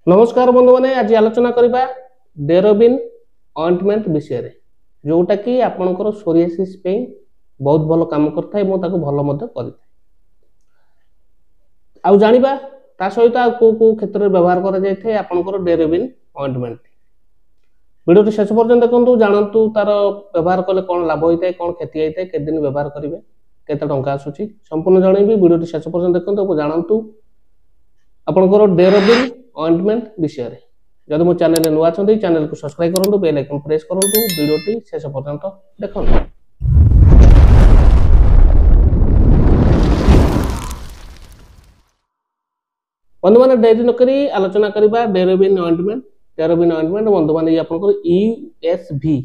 नमस्कार बंधु मैंने आज आलोचना करबा डेरोबिन ऑइंटमेंट विषय रे जोटा कि आपनकर सोरियासिस पे बहुत भलो काम करता है मो ताको भलो मध्य करता आउ जानिबा ता सहित आ को क्षेत्र में व्यवहार करा जाय थे आपनकर डेरोबिन ऑइंटमेंट वीडियो शेष पर्यंत देखंतु जानंतु तार व्यवहार कले कोन लाभ होइतै कोन क्षति होइतै के दिन व्यवहार करिवे केते टंका आसुची संपूर्ण जणैबी वीडियो शेष पर्यंत देखंतु को जानंतु आपनकर डेरोबिन ऑइंटमेंट विषय रे जदि मो चैनल नुआ छथि चैनल को सब्सक्राइब करंतु बेल आइकन प्रेस करंतु वीडियो टी शेष पर्यंत देखंतु। बंधु माने देरी नकरी आलोचना करबा डेरोबिन ऑइंटमेंट बंधु माने आपनकर यूएसवी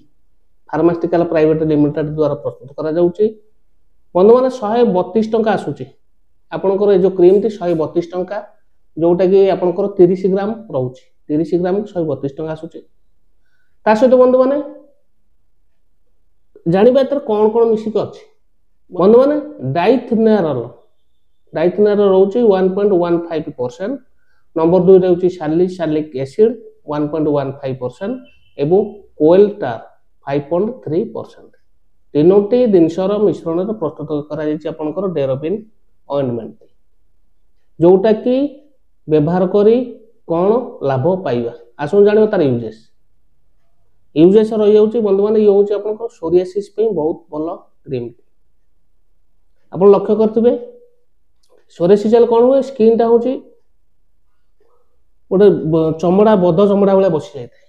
फार्मास्यूटिकल प्राइवेट लिमिटेड द्वारा प्रस्तुत करा जाउची। बंधु माने 132 टंका आसुची आपनकर ए जो क्रीम टी 132 टंका जोटा कि आपनकर 30 ग्राम रहउची 30 ग्राम 132 टंका आसुची। ता सहित बंधु माने जानिबा एतर कोन कोन मिसिक अछि बंधु माने डाइथेनारल रहउची 1.15% नंबर 2 रहउची सैलिसिलिक एसिड 1.15% एवं कोएलटार 5.3%। तीनोटी जिनसर मिश्रण रे प्रस्तुत करा जायछि आपनकर डेरोबिन ऑइंटमेंट जोटा कि व्यवहार करी कौन लाभ पाइबा आसुन जानिबा तार यूजेस रही जाउची बंधु माने ये होची आपनकर सोरियासिस पे बहुत भलो क्रीम आपन लक्ष्य करथिबे सोरियासिस कोन हुए स्किन ता होची ओटे चमड़ा बद चमड़ा वाला बसी जाय थाए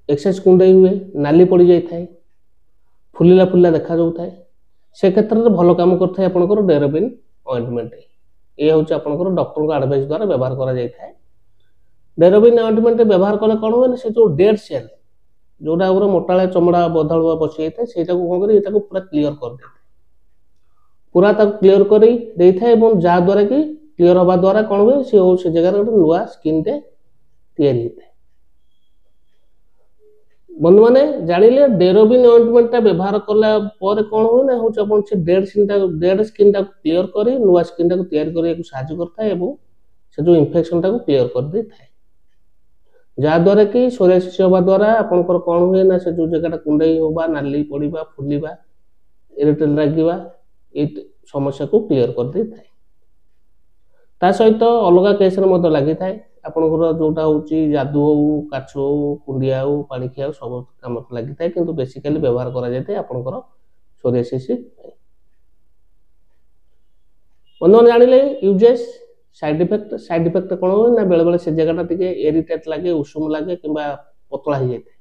एक्सेस कुंडई हुए नाली पड़ी जाय थाए फुलिला फुलिला देखा जाउ थाए से क्षेत्र रे भलो काम करथाय आपनकर डेरोबिन ऑइंटमेंट ये हूँ आपंकर डॉक्टर को एडवाइस द्वारा व्यवहार करा जाय थाए। डेरोबिन ऑइंटमेंट व्यवहार कले कौन हुए से जो डेड सेल जोटा मोटाला चमड़ा बदल बसी जाए से कौन कर पूरा क्लीयर कर दे पूरा क्लीयर कर जहाँ द्वारा कि क्लीयर हवा द्वारा कौन हुए से जगह गोटे नुआ स्किन टे तैयारी होता है। बंधु माने जानिले डेरोबिन ऑइंटमेंट व्यवहार कला पर कौन हुए ना हूँ अपन से डेड स्किन टा क्लीयर करी नुआ स्किन टा तैयारी करने को साहाय्य करता है एवं से जो इन्फेक्शन टा क्लीयर कर दे थाए जहाँ द्वारा कि सोरियासिस होबा द्वारा आपनकर कौन हुए ना से जो जगह कुंडई होबा नाली पड़ीबा फुलिबा इरिटेट लागिबा ए समस्या को क्लीयर कर दे थाए। ता सहित अलगा केस रे मत लागि थाए आपनकर जोटा होची जादू हो काछु हो कुंडिया हो पानी खिया सब काम लागि थाए किंतु बेसिकली व्यवहार करा जाय थाए आपनकर सोरियासिस बंधु जानिले यूजेस साइड इफेक्ट कोन हो ना बेले बेले से जगह टिके इरिटेट लागे उषुम लागे किंबा पतला हो जाय थाए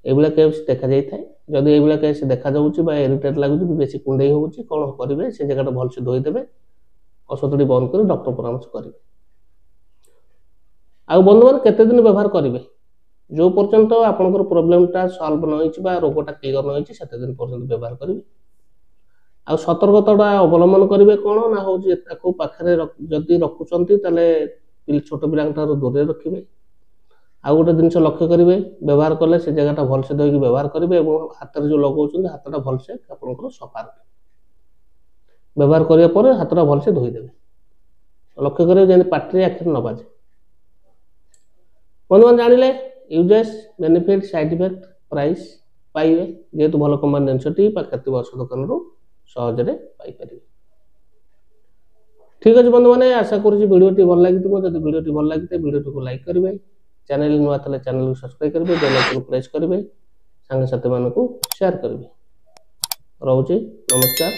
एबुला केस देखा जाय थाए जदी एबुला केस देखा जाउची बा इरिटेट लागुची बेसी कुंडई होउची कोन करिवे से जगह भल से धोई देबे औषधटी बंद कर डॉक्टर परामर्श करेंगे। आ बंधु मान केते दिन व्यवहार करेंगे जो पर्यंत आपनकर प्रॉब्लम टा सॉल्व न होइछि बा रोगटा क्लियर न होइछि सेते दिन पर्यंत व्यवहार करेंगे। आ सतर्कता अवलंबन करेंगे कोन ना होछि ताको पाखरे जदी रखुचंती तले छोट पिलांग ठारो दूर रखिबे आ गोटे जिनस लक्ष्य करेंगे व्यवहार कले से जगहटा भल से धोई व्यवहार करेंगे और हाथ रे जो लगाउछन हाथटा भल से आपनकर सफा रखिबे व्यवहार करिया पर हाथटा भल से धोई देबे लक्ष्य करेंगे जे पाटरे आखिर न बाजे। बंधुमान जानिले uses benefit side effect price पाइबे जेतु भलो कंपनी जिनसटी पाखति औषध दुकान रो सहज रे पाई परिबे। ठीक अछि बंधु माने आशा करूछि वीडियोटी भल लागितबो जदि वीडियोटी भल लागिते वीडियोटी को लाइक करिवे चैनल नुआ तले चैनल को सब्सक्राइब करिवे बेल आइकन प्रेस करिवे संग साथी मानको शेयर करिवे। रहउछि नमस्कार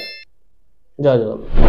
जय जगन्नाथ।